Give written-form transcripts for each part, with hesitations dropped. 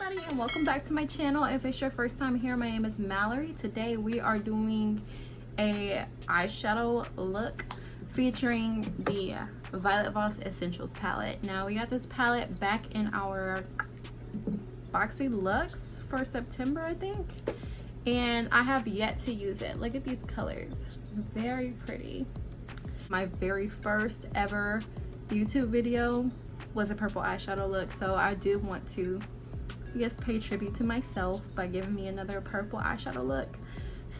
everybody, and welcome back to my channel. If it's your first time here, my name is Malari. Today we are doing a eyeshadow look featuring the Violet Voss Essentials palette. Now we got this palette back in our Boxy Luxe for September, I think, and I have yet to use it. Look at these colors, very pretty. My very first ever YouTube video was a purple eyeshadow look, so I do want to, I guess, pay tribute to myself by giving me another purple eyeshadow look.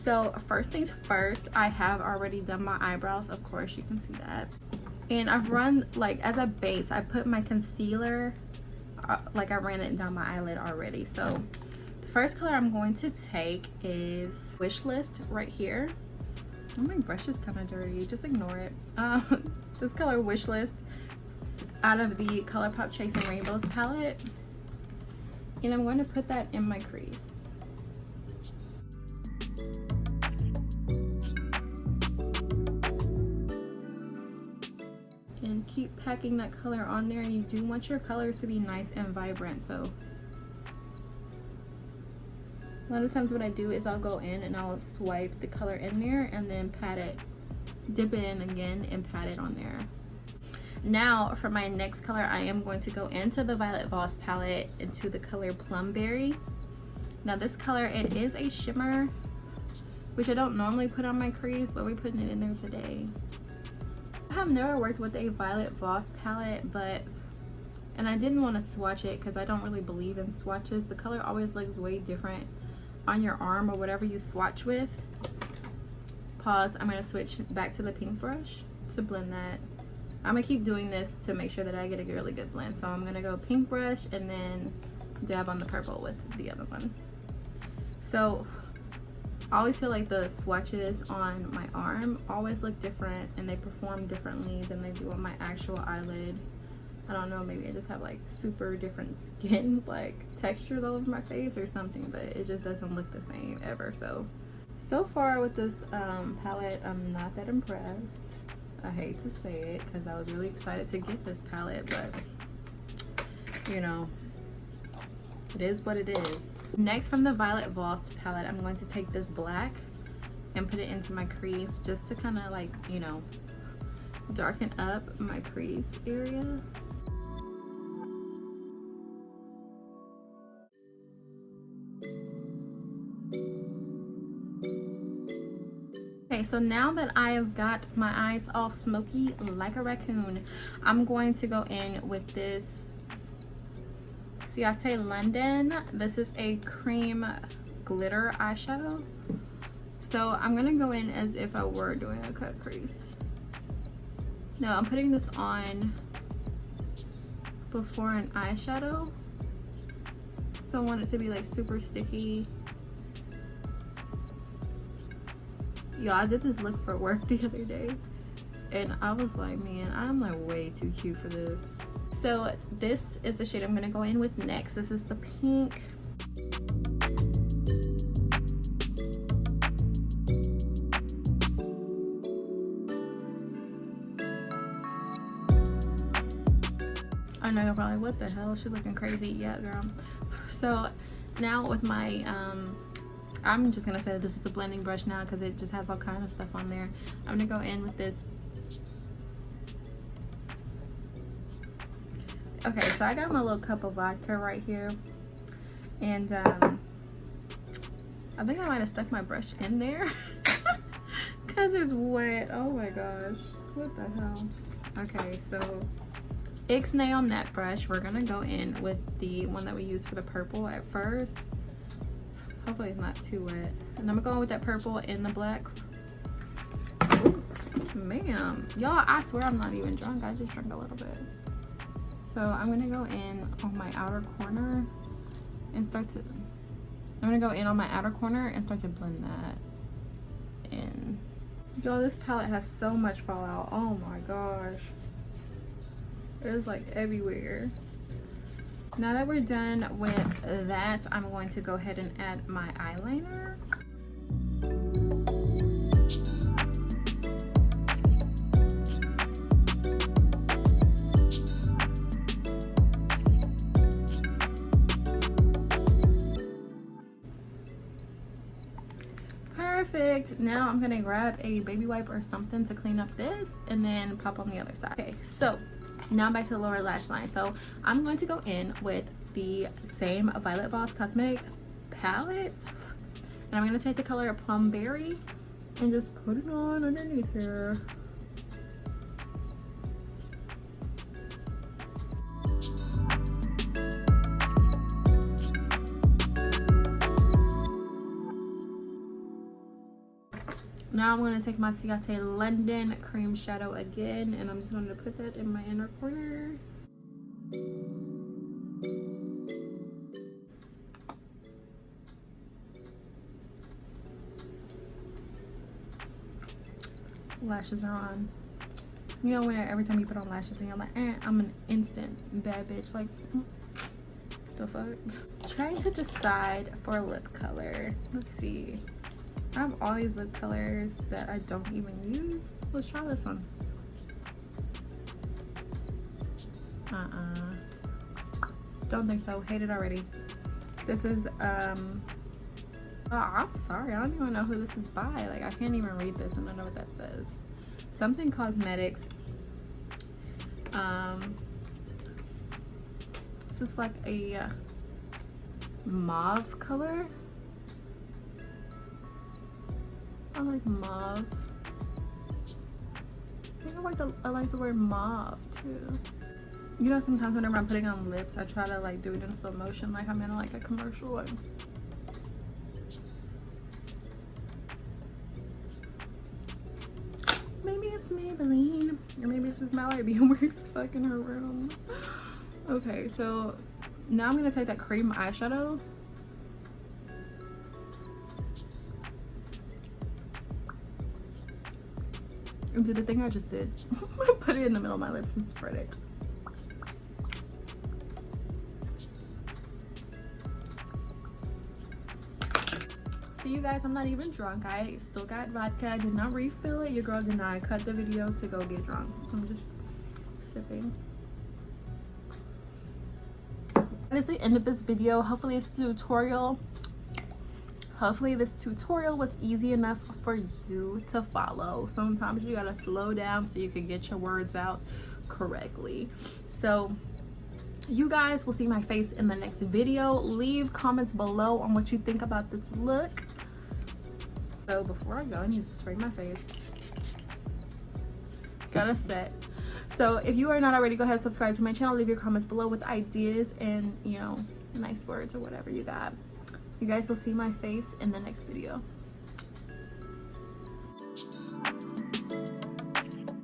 So first things first, I have already done my eyebrows, of course you can see that, and I've run, like, as a base I put my concealer, like I ran it down my eyelid already. So the first color I'm going to take is Wish List right here. Oh, my brush is kind of dirty, just ignore it. This color Wish List out of the ColourPop Chasing Rainbows palette, and I'm going to put that in my crease. And keep packing that color on there. You do want your colors to be nice and vibrant, so a lot of times what I do is I'll go in and I'll swipe the color in there and then pat it, dip it in again and pat it on there. Now for my next color, I am going to go into the Violet Voss palette into the color Plumberry. Now this color, it is a shimmer, which I don't normally put on my crease, but we're putting it in there today. I have never worked with a Violet Voss palette, and I didn't want to swatch it because I don't really believe in swatches. The color always looks way different on your arm or whatever you swatch with. Pause. I'm going to switch back to the pink brush to blend that. I'm gonna keep doing this to make sure that I get a really good blend. So I'm gonna go pink brush and then dab on the purple with the other one. So I always feel like the swatches on my arm always look different and they perform differently than they do on my actual eyelid. I don't know, maybe I just have like super different skin like textures all over my face or something, but it just doesn't look the same ever. So far with this palette, I'm not that impressed. I hate to say it because I was really excited to get this palette, but you know, it is what it is. Next, from the Violet Voss palette, I'm going to take this black and put it into my crease just to kind of, like, you know, darken up my crease area. Okay, so now that I have got my eyes all smoky like a raccoon, I'm going to go in with this Ciate London. This is a cream glitter eyeshadow. So I'm gonna go in as if I were doing a cut crease. No, I'm putting this on before an eyeshadow. So I want it to be like super sticky. Yo, I did this look for work the other day and I was like, man, I'm like way too cute for this. So this is the shade I'm gonna go in with next. This is the pink. I know you're probably, what the hell, she's looking crazy. Yeah, girl. So now with my I'm just gonna say that this is the blending brush now because it just has all kind of stuff on there. I'm gonna go in with this. Okay, so I got my little cup of vodka right here, and I think I might have stuck my brush in there because it's wet. Oh my gosh, what the hell. Okay, so Ixnay on that brush, we're gonna go in with the one that we used for the purple at first. Hopefully it's not too wet. And I'm gonna go in with that purple and the black. Ma'am, y'all, I swear I'm not even drunk. I just drank a little bit. So I'm gonna go in on my outer corner and start to, blend that in. Y'all, this palette has so much fallout. Oh my gosh. It's like everywhere. Now that we're done with that, I'm going to go ahead and add my eyeliner. Perfect. Now I'm gonna grab a baby wipe or something to clean up this and then pop on the other side. Okay, so now back to the lower lash line. So I'm going to go in with the same Violet Voss Cosmetics palette, and I'm gonna take the color Plum Berry and just put it on underneath here. Now I'm going to take my Ciate London cream shadow again, and I'm just going to put that in my inner corner. Lashes are on. You know when every time you put on lashes and you're like, I'm an instant bad bitch, like, the fuck? Trying to decide for lip color. Let's see. I have all these lip colors that I don't even use. Let's try this one. Don't think so. Hate it already. This is oh, I'm sorry, I don't even know who this is by. Like, I can't even read this. I don't know what that says. Something Cosmetics. This is like a mauve color. I like mauve. I think I like the word mauve too. You know, sometimes whenever I'm putting on lips, I try to like do it in slow motion, like I'm in like a commercial. Like, maybe it's Maybelline, or maybe it's just Malari being weird as fuck in her room. Okay, so now I'm gonna take that cream eyeshadow. And do the thing I just did. Put it in the middle of my lips and spread it. So you guys, I'm not even drunk. I still got vodka. I did not refill it. Your girl did not cut the video to go get drunk. I'm just sipping. That is the end of this video. Hopefully this tutorial was easy enough for you to follow. Sometimes you gotta slow down so you can get your words out correctly. So you guys will see my face in the next video. Leave comments below on what you think about this look. So before I go, I need to spray my face. Gotta set. So if you are not already, go ahead and subscribe to my channel. Leave your comments below with ideas and, you know, nice words or whatever you got. You guys will see my face in the next video.